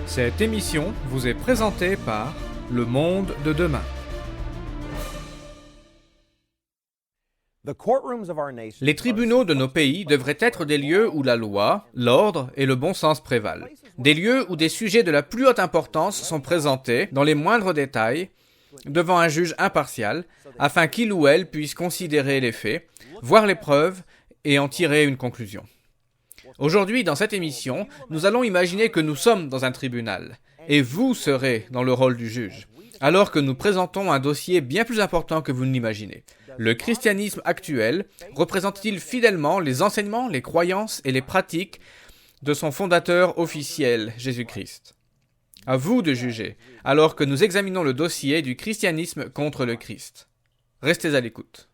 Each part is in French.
Cette émission vous est présentée par Le Monde de demain. Les tribunaux de nos pays devraient être des lieux où la loi, l'ordre et le bon sens prévalent. Des lieux où des sujets de la plus haute importance sont présentés, dans les moindres détails, devant un juge impartial, afin qu'il ou elle puisse considérer les faits, voir les preuves et en tirer une conclusion. Aujourd'hui, dans cette émission, nous allons imaginer que nous sommes dans un tribunal, et vous serez dans le rôle du juge, alors que nous présentons un dossier bien plus important que vous ne l'imaginez. Le christianisme actuel représente-t-il fidèlement les enseignements, les croyances et les pratiques de son fondateur officiel, Jésus-Christ? À vous de juger, alors que nous examinons le dossier du christianisme contre le Christ. Restez à l'écoute.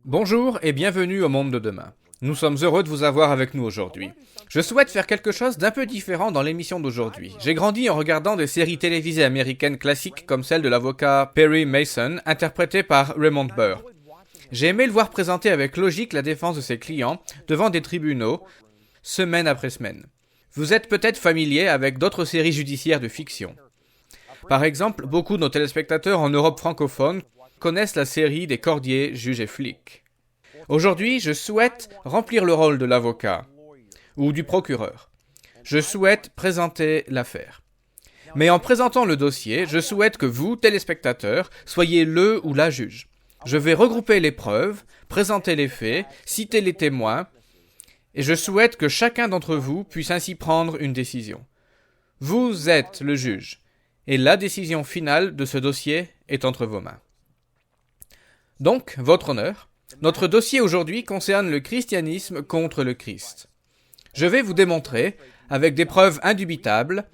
Bonjour et bienvenue au Monde de demain. Nous sommes heureux de vous avoir avec nous aujourd'hui. Je souhaite faire quelque chose d'un peu différent dans l'émission d'aujourd'hui. J'ai grandi en regardant des séries télévisées américaines classiques comme celle de l'avocat Perry Mason, interprétée par Raymond Burr. J'ai aimé le voir présenter avec logique la défense de ses clients devant des tribunaux, semaine après semaine. Vous êtes peut-être familier avec d'autres séries judiciaires de fiction. Par exemple, beaucoup de nos téléspectateurs en Europe francophone connaissent la série des Cordiers, juges et flics. Aujourd'hui, je souhaite remplir le rôle de l'avocat ou du procureur. Je souhaite présenter l'affaire. Mais en présentant le dossier, je souhaite que vous, téléspectateurs, soyez le ou la juge. Je vais regrouper les preuves, présenter les faits, citer les témoins, et je souhaite que chacun d'entre vous puisse ainsi prendre une décision. Vous êtes le juge, et la décision finale de ce dossier est entre vos mains. Donc, votre honneur, notre dossier aujourd'hui concerne le christianisme contre le Christ. Je vais vous démontrer, avec des preuves indubitables,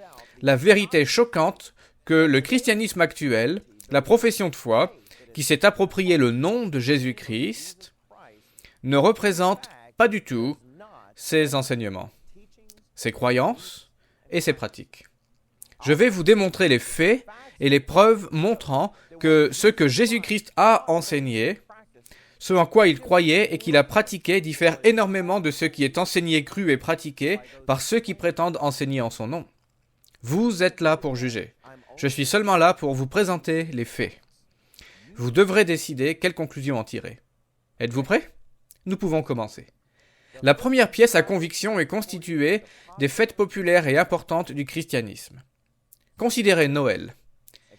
la vérité choquante que le christianisme actuel, la profession de foi, qui s'est approprié le nom de Jésus-Christ, ne représente pas du tout ses enseignements, ses croyances et ses pratiques. Je vais vous démontrer les faits et les preuves montrant que ce que Jésus-Christ a enseigné, ce en quoi il croyait et qu'il a pratiqué diffère énormément de ce qui est enseigné, cru et pratiqué par ceux qui prétendent enseigner en son nom. Vous êtes là pour juger. Je suis seulement là pour vous présenter les faits. Vous devrez décider quelle conclusion en tirer. Êtes-vous prêts? Nous pouvons commencer. La première pièce à conviction est constituée des fêtes populaires et importantes du christianisme. Considérez Noël.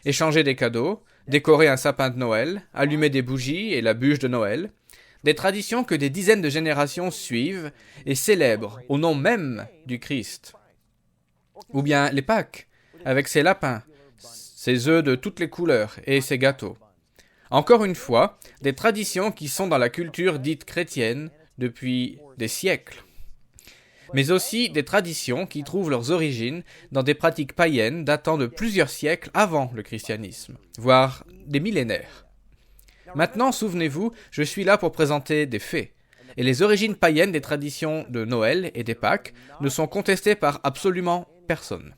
Échanger des cadeaux, décorer un sapin de Noël, allumer des bougies et la bûche de Noël, des traditions que des dizaines de générations suivent et célèbrent au nom même du Christ. Ou bien les Pâques, avec ses lapins, ses œufs de toutes les couleurs et ses gâteaux. Encore une fois, des traditions qui sont dans la culture dite chrétienne depuis des siècles. Mais aussi des traditions qui trouvent leurs origines dans des pratiques païennes datant de plusieurs siècles avant le christianisme, voire des millénaires. Maintenant, souvenez-vous, je suis là pour présenter des faits, et les origines païennes des traditions de Noël et des Pâques ne sont contestées par absolument personne.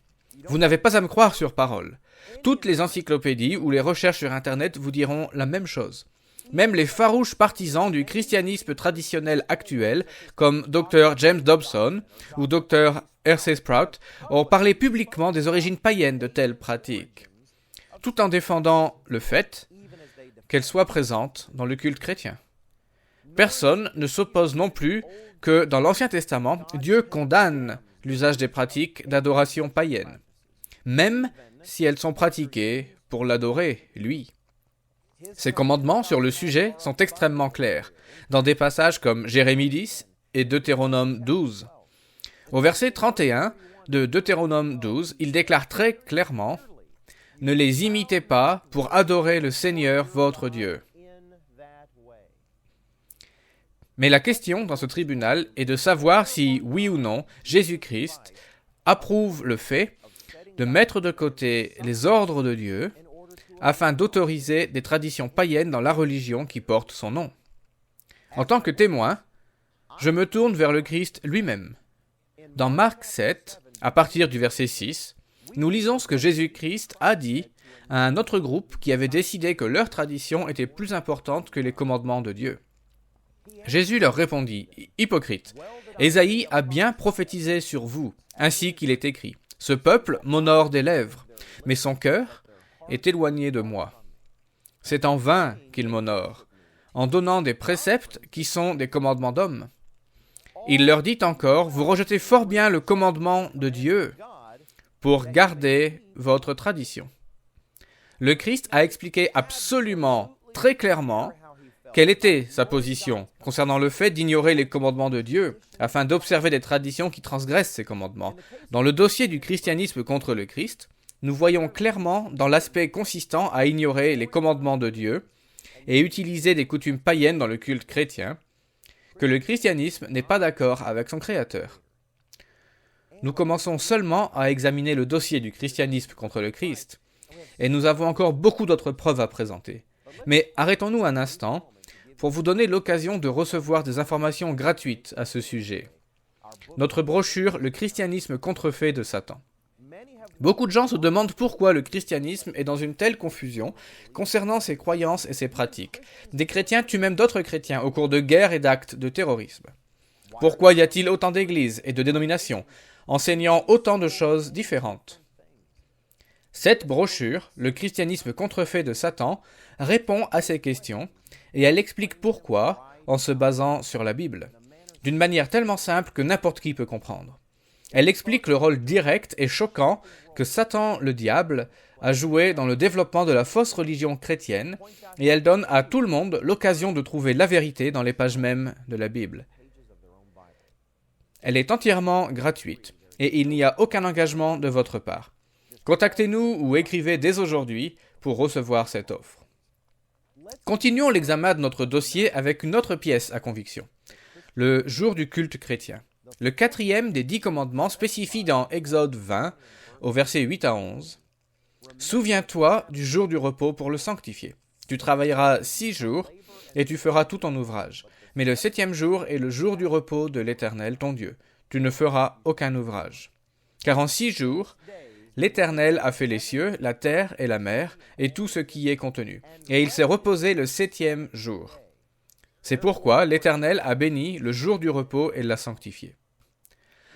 Vous n'avez pas à me croire sur parole. Toutes les encyclopédies ou les recherches sur Internet vous diront la même chose. Même les farouches partisans du christianisme traditionnel actuel, comme Dr. James Dobson ou Dr. R.C. Sprout, ont parlé publiquement des origines païennes de telles pratiques, tout en défendant le fait qu'elles soient présentes dans le culte chrétien. Personne ne s'oppose non plus que dans l'Ancien Testament, Dieu condamne l'usage des pratiques d'adoration païenne, même si elles sont pratiquées pour l'adorer, lui. Ses commandements sur le sujet sont extrêmement clairs, dans des passages comme Jérémie 10 et Deutéronome 12. Au verset 31 de Deutéronome 12, il déclare très clairement « Ne les imitez pas pour adorer le Seigneur votre Dieu. » Mais la question dans ce tribunal est de savoir si, oui ou non, Jésus-Christ approuve le fait de mettre de côté les ordres de Dieu afin d'autoriser des traditions païennes dans la religion qui porte son nom. En tant que témoin, je me tourne vers le Christ lui-même. Dans Marc 7, à partir du verset 6, nous lisons ce que Jésus-Christ a dit à un autre groupe qui avait décidé que leur tradition était plus importante que les commandements de Dieu. Jésus leur répondit, « Hypocrite, Ésaïe a bien prophétisé sur vous, ainsi qu'il est écrit. Ce peuple m'honore des lèvres, mais son cœur est éloigné de moi. C'est en vain qu'il m'honore, en donnant des préceptes qui sont des commandements d'hommes. Il leur dit encore, vous rejetez fort bien le commandement de Dieu pour garder votre tradition. » Le Christ a expliqué absolument, très clairement, quelle était sa position concernant le fait d'ignorer les commandements de Dieu afin d'observer des traditions qui transgressent ces commandements. Dans le dossier du christianisme contre le Christ, nous voyons clairement dans l'aspect consistant à ignorer les commandements de Dieu et utiliser des coutumes païennes dans le culte chrétien, que le christianisme n'est pas d'accord avec son Créateur. Nous commençons seulement à examiner le dossier du christianisme contre le Christ, et nous avons encore beaucoup d'autres preuves à présenter. Mais arrêtons-nous un instant pour vous donner l'occasion de recevoir des informations gratuites à ce sujet. Notre brochure « Le christianisme contrefait de Satan ». Beaucoup de gens se demandent pourquoi le christianisme est dans une telle confusion concernant ses croyances et ses pratiques. Des chrétiens tuent même d'autres chrétiens au cours de guerres et d'actes de terrorisme. Pourquoi y a-t-il autant d'églises et de dénominations enseignant autant de choses différentes? Cette brochure, Le christianisme contrefait de Satan, répond à ces questions et elle explique pourquoi en se basant sur la Bible, d'une manière tellement simple que n'importe qui peut comprendre. Elle explique le rôle direct et choquant que Satan, le diable, a joué dans le développement de la fausse religion chrétienne et elle donne à tout le monde l'occasion de trouver la vérité dans les pages mêmes de la Bible. Elle est entièrement gratuite et il n'y a aucun engagement de votre part. Contactez-nous ou écrivez dès aujourd'hui pour recevoir cette offre. Continuons l'examen de notre dossier avec une autre pièce à conviction, le jour du culte chrétien. Le 4e des 10 commandements spécifie dans Exode 20, au verset 8 à 11, « Souviens-toi du jour du repos pour le sanctifier. Tu travailleras 6 jours et tu feras tout ton ouvrage. Mais le 7e jour est le jour du repos de l'Éternel, ton Dieu. Tu ne feras aucun ouvrage. Car en 6 jours, l'Éternel a fait les cieux, la terre et la mer, et tout ce qui y est contenu. Et il s'est reposé le 7e jour. C'est pourquoi l'Éternel a béni le jour du repos et l'a sanctifié. »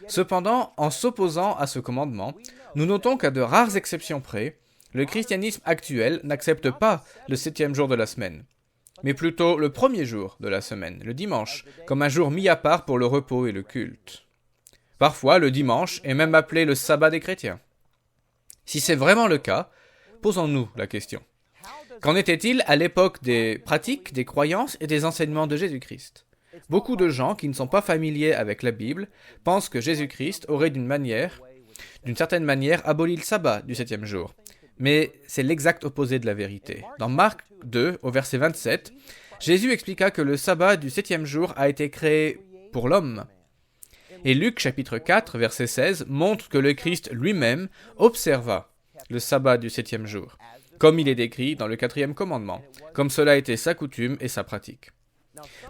Cependant, en s'opposant à ce commandement, nous notons qu'à de rares exceptions près, le christianisme actuel n'accepte pas le 7e jour de la semaine, mais plutôt le 1er jour de la semaine, le dimanche, comme un jour mis à part pour le repos et le culte. Parfois, le dimanche est même appelé le sabbat des chrétiens. Si c'est vraiment le cas, posons-nous la question. Qu'en était-il à l'époque des pratiques, des croyances et des enseignements de Jésus-Christ? Beaucoup de gens qui ne sont pas familiers avec la Bible pensent que Jésus-Christ aurait d'une certaine manière, aboli le sabbat du 7e jour. Mais c'est l'exact opposé de la vérité. Dans Marc 2, au verset 27, Jésus expliqua que le sabbat du 7e jour a été créé pour l'homme. Et Luc chapitre 4, verset 16, montre que le Christ lui-même observa le sabbat du 7e jour, comme il est décrit dans le 4e commandement, comme cela était sa coutume et sa pratique.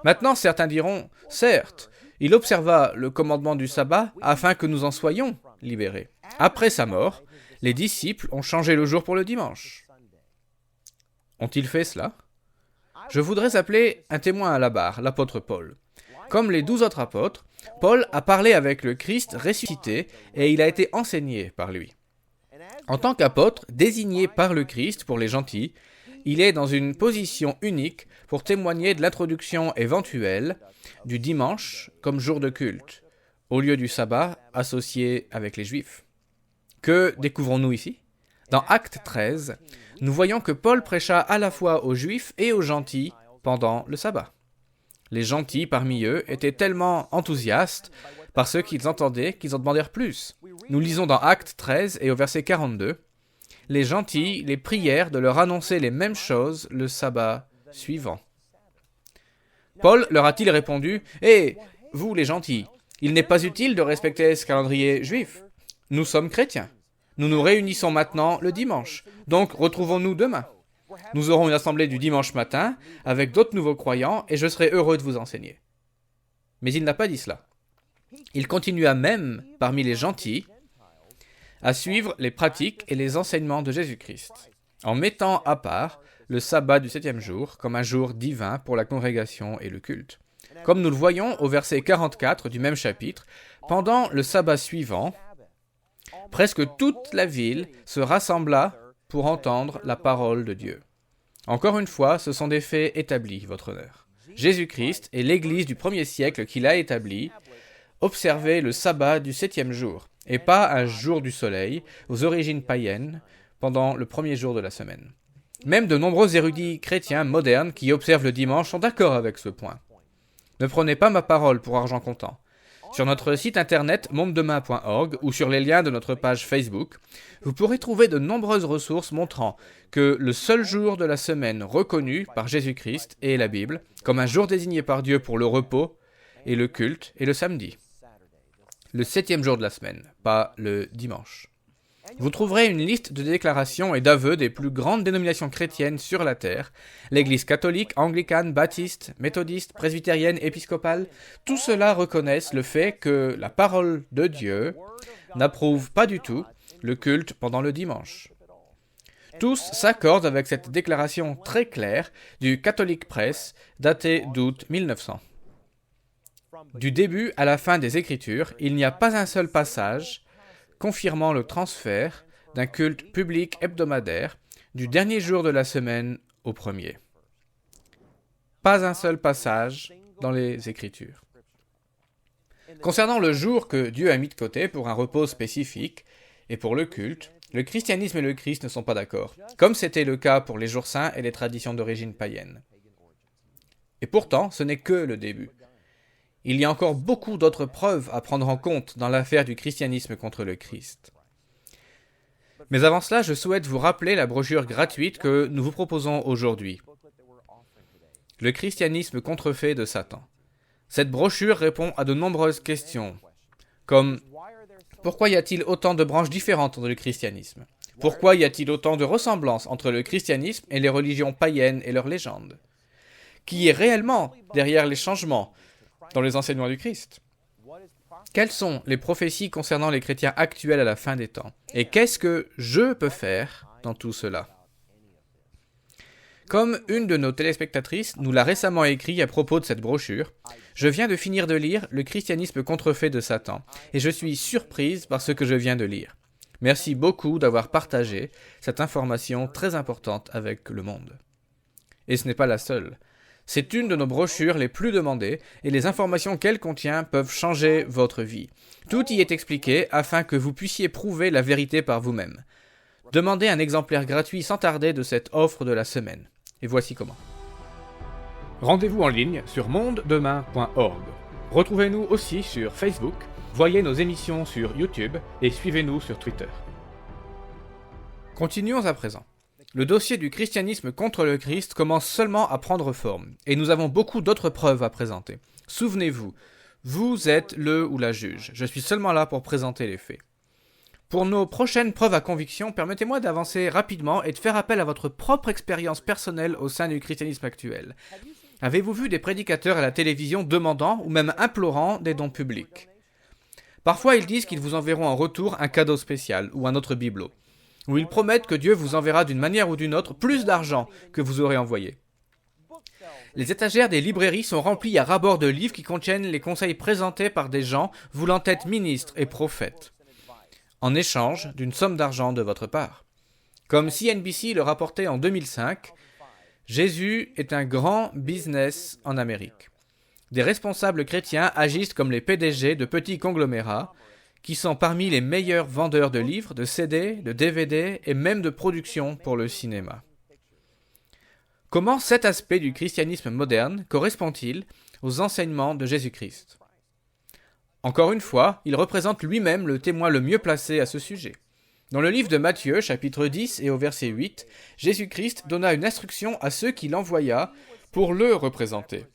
Maintenant, certains diront, certes, il observa le commandement du sabbat afin que nous en soyons libérés. Après sa mort, les disciples ont changé le jour pour le dimanche. Ont-ils fait cela? Je voudrais appeler un témoin à la barre, l'apôtre Paul. Comme les 12 autres apôtres, Paul a parlé avec le Christ ressuscité et il a été enseigné par lui. En tant qu'apôtre, désigné par le Christ pour les gentils, il est dans une position unique pour témoigner de l'introduction éventuelle du dimanche comme jour de culte, au lieu du sabbat associé avec les Juifs. Que découvrons-nous ici? Dans Actes 13, nous voyons que Paul prêcha à la fois aux Juifs et aux gentils pendant le sabbat. Les gentils parmi eux étaient tellement enthousiastes par ce qu'ils entendaient qu'ils en demandèrent plus. Nous lisons dans Actes 13 et au verset 42, « Les gentils les prièrent de leur annoncer les mêmes choses le sabbat suivant. » Paul leur a-t-il répondu, « Hé, vous les gentils, il n'est pas utile de respecter ce calendrier juif. Nous sommes chrétiens. Nous nous réunissons maintenant le dimanche. Donc, retrouvons-nous demain. Nous aurons une assemblée du dimanche matin avec d'autres nouveaux croyants et je serai heureux de vous enseigner. Mais il n'a pas dit cela. Il continua même, parmi les gentils, à suivre les pratiques et les enseignements de Jésus-Christ, en mettant à part le sabbat du 7e jour comme un jour divin pour la congrégation et le culte. Comme nous le voyons au verset 44 du même chapitre, pendant le sabbat suivant, presque toute la ville se rassembla pour entendre la parole de Dieu. Encore une fois, ce sont des faits établis, votre honneur. Jésus-Christ et l'Église du 1er siècle qu'il a établie observaient le sabbat du 7e jour, et pas un jour du soleil, aux origines païennes, pendant le premier jour de la semaine. Même de nombreux érudits chrétiens modernes qui observent le dimanche sont d'accord avec ce point. Ne prenez pas ma parole pour argent comptant. Sur notre site internet mondedemain.org ou sur les liens de notre page Facebook, vous pourrez trouver de nombreuses ressources montrant que le seul jour de la semaine reconnu par Jésus-Christ est la Bible, comme un jour désigné par Dieu pour le repos et le culte, est le samedi. Le 7e jour de la semaine, pas le dimanche. Vous trouverez une liste de déclarations et d'aveux des plus grandes dénominations chrétiennes sur la terre, l'Église catholique, anglicane, baptiste, méthodiste, presbytérienne, épiscopale. Tout cela reconnaissent le fait que la parole de Dieu n'approuve pas du tout le culte pendant le dimanche. Tous s'accordent avec cette déclaration très claire du Catholic Press datée d'août 1900. Du début à la fin des Écritures, il n'y a pas un seul passage confirmant le transfert d'un culte public hebdomadaire du dernier jour de la semaine au premier. Pas un seul passage dans les Écritures. Concernant le jour que Dieu a mis de côté pour un repos spécifique et pour le culte, le christianisme et le Christ ne sont pas d'accord, comme c'était le cas pour les jours saints et les traditions d'origine païenne. Et pourtant, ce n'est que le début. Il y a encore beaucoup d'autres preuves à prendre en compte dans l'affaire du christianisme contre le Christ. Mais avant cela, je souhaite vous rappeler la brochure gratuite que nous vous proposons aujourd'hui. Le christianisme contrefait de Satan. Cette brochure répond à de nombreuses questions, comme pourquoi y a-t-il autant de branches différentes dans le christianisme? Pourquoi y a-t-il autant de ressemblances entre le christianisme et les religions païennes et leurs légendes? Qui est réellement derrière les changements dans les enseignements du Christ? Quelles sont les prophéties concernant les chrétiens actuels à la fin des temps? Et qu'est-ce que je peux faire dans tout cela? Comme une de nos téléspectatrices nous l'a récemment écrit à propos de cette brochure, je viens de finir de lire Le christianisme contrefait de Satan, et je suis surprise par ce que je viens de lire. Merci beaucoup d'avoir partagé cette information très importante avec le monde. Et ce n'est pas la seule. C'est une de nos brochures les plus demandées et les informations qu'elle contient peuvent changer votre vie. Tout y est expliqué afin que vous puissiez prouver la vérité par vous-même. Demandez un exemplaire gratuit sans tarder de cette offre de la semaine. Et voici comment. Rendez-vous en ligne sur mondedemain.org. Retrouvez-nous aussi sur Facebook, voyez nos émissions sur YouTube et suivez-nous sur Twitter. Continuons à présent. Le dossier du christianisme contre le Christ commence seulement à prendre forme, et nous avons beaucoup d'autres preuves à présenter. Souvenez-vous, vous êtes le ou la juge. Je suis seulement là pour présenter les faits. Pour nos prochaines preuves à conviction, permettez-moi d'avancer rapidement et de faire appel à votre propre expérience personnelle au sein du christianisme actuel. Avez-vous vu des prédicateurs à la télévision demandant ou même implorant des dons publics? Parfois, ils disent qu'ils vous enverront en retour un cadeau spécial ou un autre bibelot, où ils promettent que Dieu vous enverra d'une manière ou d'une autre plus d'argent que vous aurez envoyé. Les étagères des librairies sont remplies à ras-bord de livres qui contiennent les conseils présentés par des gens voulant être ministres et prophètes, en échange d'une somme d'argent de votre part. Comme CNBC le rapportait en 2005, Jésus est un grand business en Amérique. Des responsables chrétiens agissent comme les PDG de petits conglomérats qui sont parmi les meilleurs vendeurs de livres, de CD, de DVD et même de productions pour le cinéma. Comment cet aspect du christianisme moderne correspond-il aux enseignements de Jésus-Christ? Encore une fois, il représente lui-même le témoin le mieux placé à ce sujet. Dans le livre de Matthieu, chapitre 10 et au verset 8, Jésus-Christ donna une instruction à ceux qu'il envoya pour le représenter.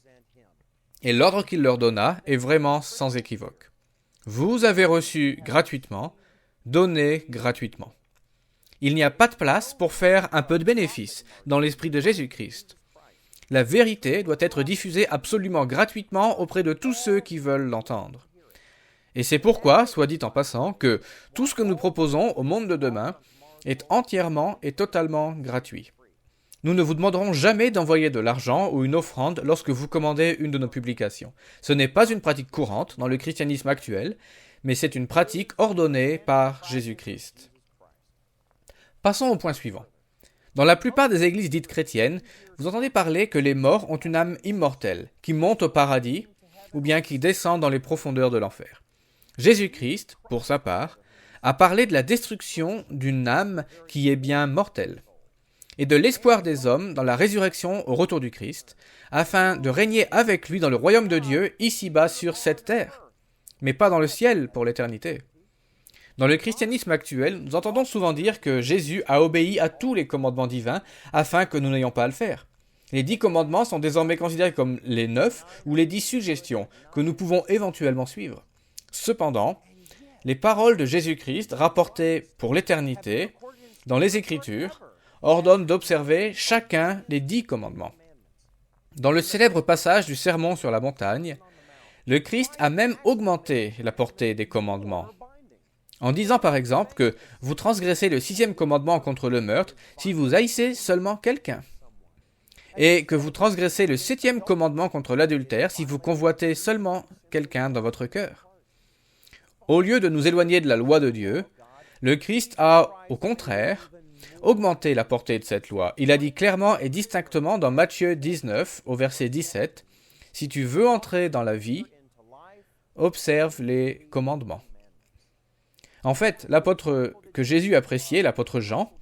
Et l'ordre qu'il leur donna est vraiment sans équivoque. Vous avez reçu gratuitement, donnée gratuitement. Il n'y a pas de place pour faire un peu de bénéfice dans l'esprit de Jésus-Christ. La vérité doit être diffusée absolument gratuitement auprès de tous ceux qui veulent l'entendre. Et c'est pourquoi, soit dit en passant, que tout ce que nous proposons au monde de demain est entièrement et totalement gratuit. Nous ne vous demanderons jamais d'envoyer de l'argent ou une offrande lorsque vous commandez une de nos publications. Ce n'est pas une pratique courante dans le christianisme actuel, mais c'est une pratique ordonnée par Jésus-Christ. Passons au point suivant. Dans la plupart des églises dites chrétiennes, vous entendez parler que les morts ont une âme immortelle, qui monte au paradis, ou bien qui descend dans les profondeurs de l'enfer. Jésus-Christ, pour sa part, a parlé de la destruction d'une âme qui est bien mortelle, et de l'espoir des hommes dans la résurrection au retour du Christ, afin de régner avec lui dans le royaume de Dieu, ici-bas sur cette terre, mais pas dans le ciel pour l'éternité. Dans le christianisme actuel, nous entendons souvent dire que Jésus a obéi à tous les commandements divins afin que nous n'ayons pas à le faire. Les 10 commandements sont désormais considérés comme les 9 ou les 10 suggestions que nous pouvons éventuellement suivre. Cependant, les paroles de Jésus-Christ rapportées pour l'éternité dans les Écritures ordonnent d'observer chacun des 10 commandements. Dans le célèbre passage du Sermon sur la montagne, le Christ a même augmenté la portée des commandements, en disant par exemple que vous transgressez le 6e commandement contre le meurtre si vous haïssez seulement quelqu'un, et que vous transgressez le 7e commandement contre l'adultère si vous convoitez seulement quelqu'un dans votre cœur. Au lieu de nous éloigner de la loi de Dieu, le Christ a, au contraire, augmenté la portée de cette loi. Il a dit clairement et distinctement dans Matthieu 19, au verset 17, « Si tu veux entrer dans la vie, observe les commandements. » En fait, l'apôtre que Jésus appréciait, l'apôtre Jean,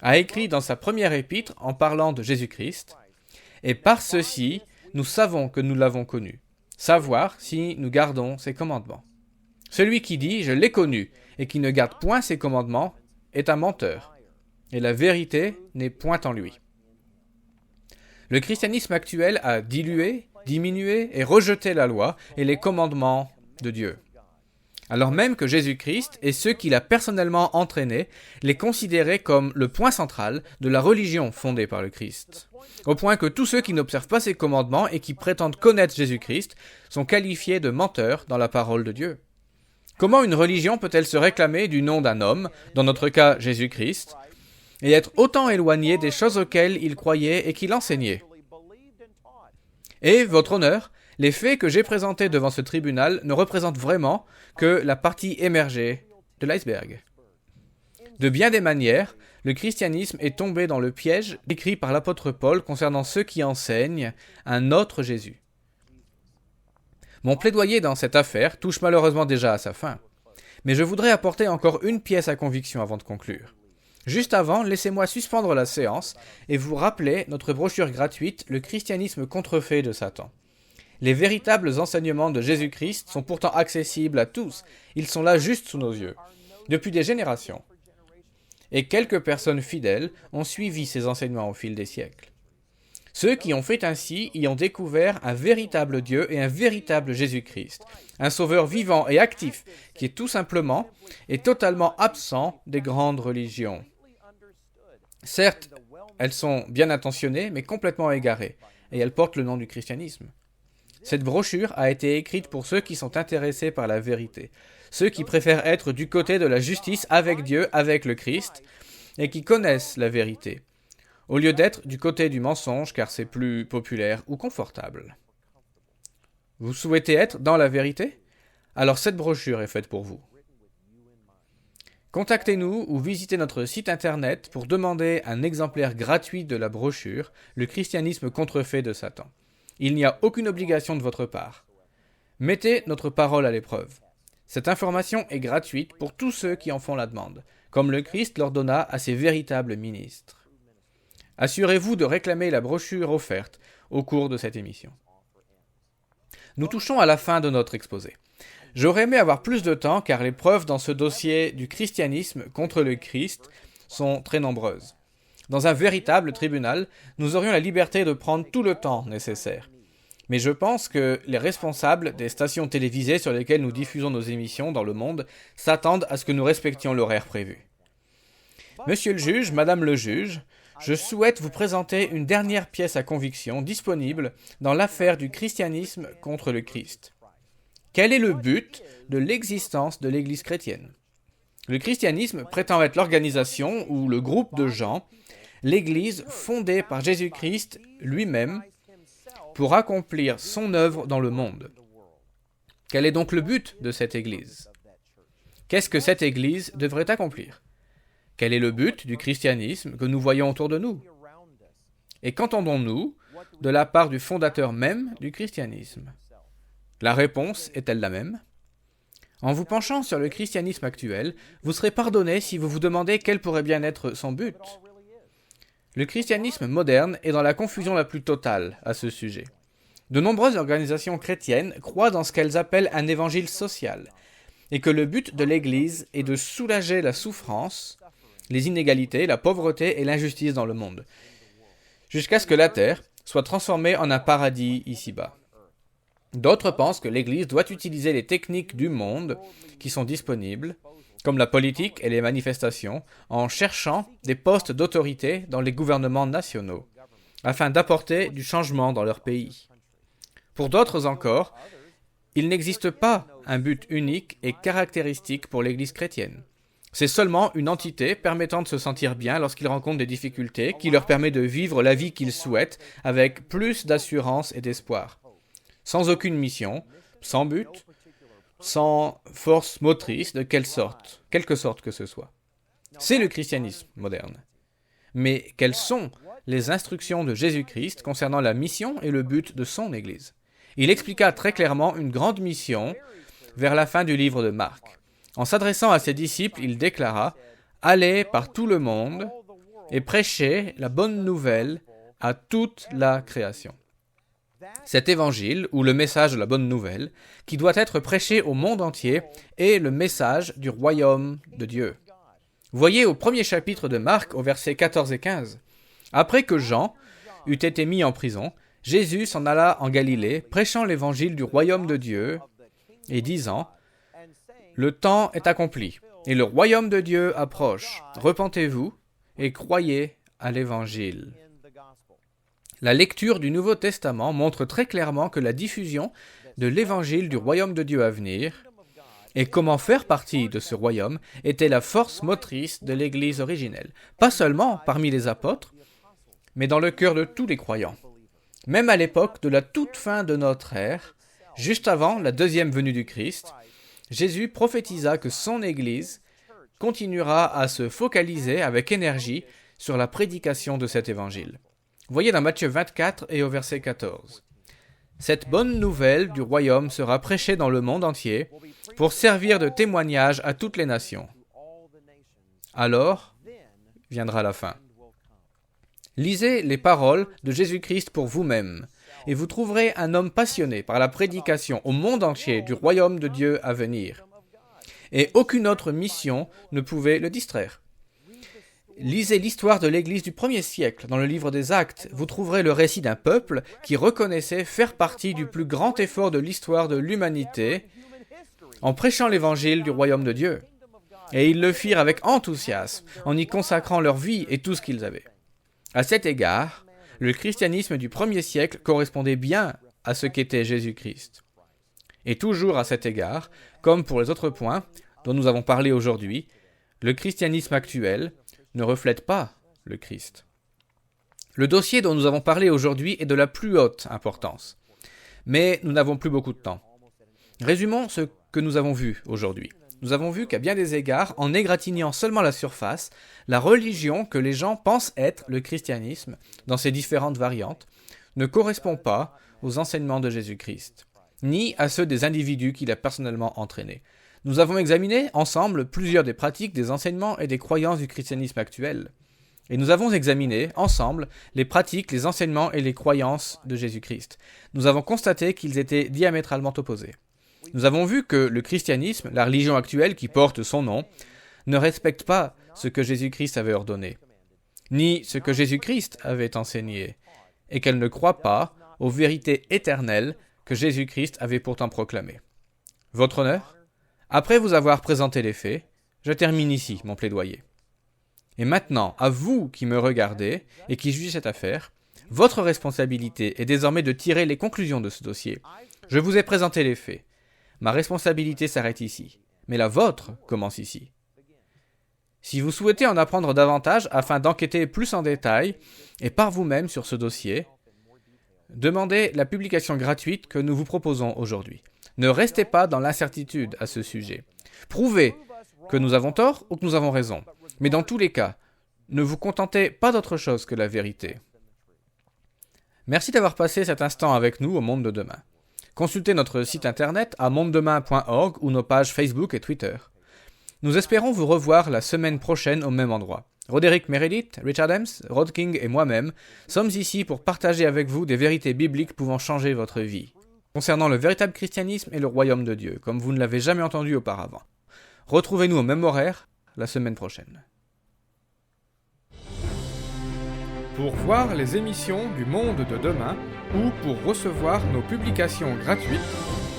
a écrit dans sa première épître en parlant de Jésus-Christ, « Et par ceci, nous savons que nous l'avons connu, savoir si nous gardons ses commandements. Celui qui dit « Je l'ai connu » et qui ne garde point ses commandements est un menteur, et la vérité n'est point en lui. » Le christianisme actuel a dilué, diminué et rejeté la loi et les commandements de Dieu, alors même que Jésus-Christ et ceux qu'il a personnellement entraînés les considéraient comme le point central de la religion fondée par le Christ, au point que tous ceux qui n'observent pas ses commandements et qui prétendent connaître Jésus-Christ sont qualifiés de menteurs dans la parole de Dieu. Comment une religion peut-elle se réclamer du nom d'un homme, dans notre cas Jésus-Christ, et être autant éloignée des choses auxquelles il croyait et qu'il enseignait? Et, votre honneur, les faits que j'ai présentés devant ce tribunal ne représentent vraiment que la partie émergée de l'iceberg. De bien des manières, le christianisme est tombé dans le piège décrit par l'apôtre Paul concernant ceux qui enseignent un autre Jésus. Mon plaidoyer dans cette affaire touche malheureusement déjà à sa fin, mais je voudrais apporter encore une pièce à conviction avant de conclure. Juste avant, laissez-moi suspendre la séance et vous rappeler notre brochure gratuite « Le christianisme contrefait de Satan ». Les véritables enseignements de Jésus-Christ sont pourtant accessibles à tous. Ils sont là juste sous nos yeux, depuis des générations. Et quelques personnes fidèles ont suivi ces enseignements au fil des siècles. Ceux qui ont fait ainsi y ont découvert un véritable Dieu et un véritable Jésus-Christ, un sauveur vivant et actif qui est tout simplement et totalement absent des grandes religions. Certes, elles sont bien intentionnées, mais complètement égarées, et elles portent le nom du christianisme. Cette brochure a été écrite pour ceux qui sont intéressés par la vérité, ceux qui préfèrent être du côté de la justice avec Dieu, avec le Christ, et qui connaissent la vérité, au lieu d'être du côté du mensonge car c'est plus populaire ou confortable. Vous souhaitez être dans la vérité? Alors cette brochure est faite pour vous. Contactez-nous ou visitez notre site internet pour demander un exemplaire gratuit de la brochure « Le christianisme contrefait de Satan ». Il n'y a aucune obligation de votre part. Mettez notre parole à l'épreuve. Cette information est gratuite pour tous ceux qui en font la demande, comme le Christ l'ordonna à ses véritables ministres. Assurez-vous de réclamer la brochure offerte au cours de cette émission. Nous touchons à la fin de notre exposé. J'aurais aimé avoir plus de temps car les preuves dans ce dossier du christianisme contre le Christ sont très nombreuses. Dans un véritable tribunal, nous aurions la liberté de prendre tout le temps nécessaire. Mais je pense que les responsables des stations télévisées sur lesquelles nous diffusons nos émissions dans le monde s'attendent à ce que nous respections l'horaire prévu. Monsieur le juge, Madame le juge, je souhaite vous présenter une dernière pièce à conviction disponible dans l'affaire du christianisme contre le Christ. Quel est le but de l'existence de l'Église chrétienne? Le christianisme prétend être l'organisation ou le groupe de gens, l'Église fondée par Jésus-Christ lui-même pour accomplir son œuvre dans le monde. Quel est donc le but de cette Église? Qu'est-ce que cette Église devrait accomplir? Quel est le but du christianisme que nous voyons autour de nous? Et qu'entendons-nous de la part du fondateur même du christianisme? La réponse est-elle la même? En vous penchant sur le christianisme actuel, vous serez pardonné si vous vous demandez quel pourrait bien être son but. Le christianisme moderne est dans la confusion la plus totale à ce sujet. De nombreuses organisations chrétiennes croient dans ce qu'elles appellent un évangile social, et que le but de l'Église est de soulager la souffrance, les inégalités, la pauvreté et l'injustice dans le monde, jusqu'à ce que la terre soit transformée en un paradis ici-bas. D'autres pensent que l'Église doit utiliser les techniques du monde qui sont disponibles, comme la politique et les manifestations, en cherchant des postes d'autorité dans les gouvernements nationaux, afin d'apporter du changement dans leur pays. Pour d'autres encore, il n'existe pas un but unique et caractéristique pour l'Église chrétienne. C'est seulement une entité permettant de se sentir bien lorsqu'ils rencontrent des difficultés, qui leur permet de vivre la vie qu'ils souhaitent avec plus d'assurance et d'espoir. Sans aucune mission, sans but, sans force motrice de quelque sorte que ce soit. C'est le christianisme moderne. Mais quelles sont les instructions de Jésus-Christ concernant la mission et le but de son Église? Il expliqua très clairement une grande mission vers la fin du livre de Marc. En s'adressant à ses disciples, il déclara « Allez par tout le monde et prêchez la bonne nouvelle à toute la création ». Cet évangile, ou le message de la bonne nouvelle, qui doit être prêché au monde entier, est le message du royaume de Dieu. Voyez au premier chapitre de Marc, au versets 14 et 15. Après que Jean eut été mis en prison, Jésus s'en alla en Galilée, prêchant l'évangile du royaume de Dieu, et disant « Le temps est accompli, et le royaume de Dieu approche. Repentez-vous et croyez à l'évangile. » La lecture du Nouveau Testament montre très clairement que la diffusion de l'évangile du royaume de Dieu à venir et comment faire partie de ce royaume était la force motrice de l'Église originelle, pas seulement parmi les apôtres, mais dans le cœur de tous les croyants. Même à l'époque de la toute fin de notre ère, juste avant la deuxième venue du Christ, Jésus prophétisa que son Église continuera à se focaliser avec énergie sur la prédication de cet évangile. Voyez dans Matthieu 24 et au verset 14. Cette bonne nouvelle du royaume sera prêchée dans le monde entier pour servir de témoignage à toutes les nations. Alors viendra la fin. Lisez les paroles de Jésus-Christ pour vous-même, et vous trouverez un homme passionné par la prédication au monde entier du royaume de Dieu à venir. Et aucune autre mission ne pouvait le distraire. Lisez l'histoire de l'Église du 1er siècle dans le livre des Actes. Vous trouverez le récit d'un peuple qui reconnaissait faire partie du plus grand effort de l'histoire de l'humanité en prêchant l'évangile du royaume de Dieu. Et ils le firent avec enthousiasme, en y consacrant leur vie et tout ce qu'ils avaient. À cet égard, le christianisme du 1er siècle correspondait bien à ce qu'était Jésus-Christ. Et toujours à cet égard, comme pour les autres points dont nous avons parlé aujourd'hui, le christianisme actuel ne reflète pas le Christ. Le dossier dont nous avons parlé aujourd'hui est de la plus haute importance. Mais nous n'avons plus beaucoup de temps. Résumons ce que nous avons vu aujourd'hui. Nous avons vu qu'à bien des égards, en égratignant seulement la surface, la religion que les gens pensent être le christianisme, dans ses différentes variantes, ne correspond pas aux enseignements de Jésus-Christ, ni à ceux des individus qu'il a personnellement entraînés. Nous avons examiné ensemble plusieurs des pratiques, des enseignements et des croyances du christianisme actuel. Et nous avons examiné ensemble les pratiques, les enseignements et les croyances de Jésus-Christ. Nous avons constaté qu'ils étaient diamétralement opposés. Nous avons vu que le christianisme, la religion actuelle qui porte son nom, ne respecte pas ce que Jésus-Christ avait ordonné, ni ce que Jésus-Christ avait enseigné, et qu'elle ne croit pas aux vérités éternelles que Jésus-Christ avait pourtant proclamées. Votre honneur? Après vous avoir présenté les faits, je termine ici mon plaidoyer. Et maintenant, à vous qui me regardez et qui jugez cette affaire, votre responsabilité est désormais de tirer les conclusions de ce dossier. Je vous ai présenté les faits. Ma responsabilité s'arrête ici, mais la vôtre commence ici. Si vous souhaitez en apprendre davantage afin d'enquêter plus en détail et par vous-même sur ce dossier, demandez la publication gratuite que nous vous proposons aujourd'hui. Ne restez pas dans l'incertitude à ce sujet. Prouvez que nous avons tort ou que nous avons raison. Mais dans tous les cas, ne vous contentez pas d'autre chose que la vérité. Merci d'avoir passé cet instant avec nous au Monde de Demain. Consultez notre site internet à mondedemain.org ou nos pages Facebook et Twitter. Nous espérons vous revoir la semaine prochaine au même endroit. Roderick Meredith, Richard Adams, Rod King et moi-même sommes ici pour partager avec vous des vérités bibliques pouvant changer votre vie, concernant le véritable christianisme et le royaume de Dieu, comme vous ne l'avez jamais entendu auparavant. Retrouvez-nous au même horaire la semaine prochaine. Pour voir les émissions du Monde de Demain ou pour recevoir nos publications gratuites,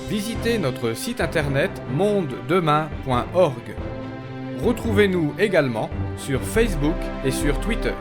visitez notre site internet mondedemain.org. Retrouvez-nous également sur Facebook et sur Twitter.